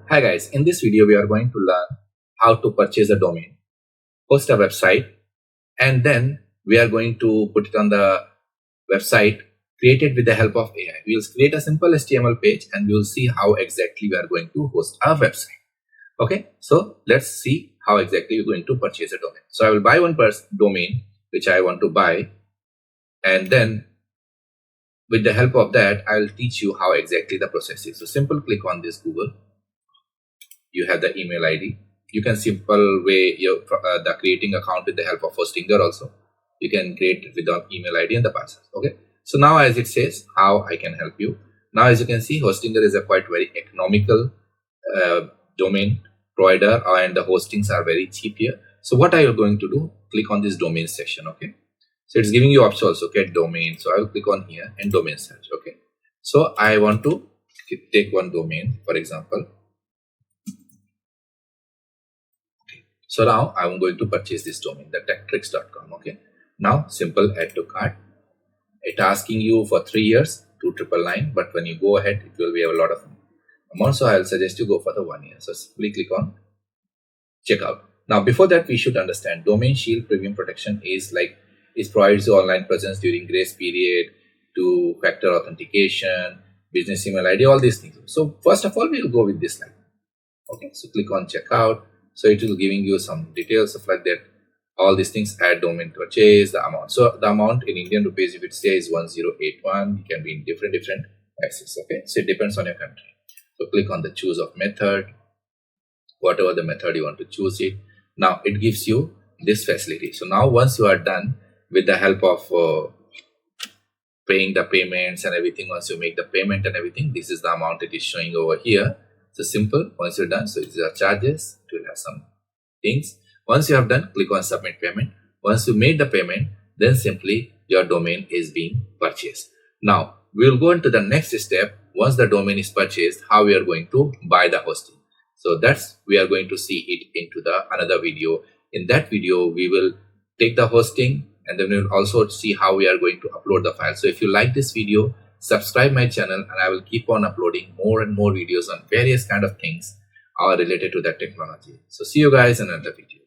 Hi guys, in this video we are going to learn how to purchase a domain, host a website, and then we are going to put it on the website created with the help of AI. We will create a simple HTML page and we will see how exactly we are going to host our website. Okay, so let's see how exactly we're going to purchase a domain. So I will buy one domain which I want to buy, and then with the help of that I will teach you how exactly the process is. So simple click on this Google. You have the email ID. You can simple way the creating account with the help of Hostinger also. You can create it with the email ID and the password. Okay. So now as it says, how I can help you. Now as you can see, Hostinger is a quite very economical domain provider, and the hostings are very cheap here. So what are you going to do? Click on this domain section. Okay. So it's giving you option also, get domain. So I will click on here and domain search. Okay. So I want to take one domain, for example. So now I'm going to purchase this domain, the techtricks.com. Okay. Now simple add to cart. It's asking you for 3 years, 2,999, but when you go ahead, it will be a lot of amount. So I'll suggest you go for the 1 year. So simply click on checkout. Now before that, we should understand domain shield premium protection is like it provides you online presence during grace period, to factor authentication, business email ID, all these things. So first of all, we will go with this line. Okay. So click on checkout. So it will giving you some details of like that. All these things, add domain purchase, the amount. So the amount in Indian rupees, if it says 1081, it can be in different axes. Okay. So it depends on your country. So click on the choose of method, whatever the method you want to choose it. Now it gives you this facility. So now once you are done with the help of paying the payments and everything, once you make the payment and everything, this is the amount it is showing over here. So simple. Once you're done, so these are charges. It will have some things. Once you have done, click on submit payment. Once you made the payment, then simply your domain is being purchased. Now we will go into the next step. Once the domain is purchased, how we are going to buy the hosting. So that's we are going to see it into the another video. In that video, we will take the hosting and then we will also see how we are going to upload the file. So if you like this video, subscribe my channel and I will keep on uploading more and more videos on various kind of things are related to that technology. So see you guys in another video.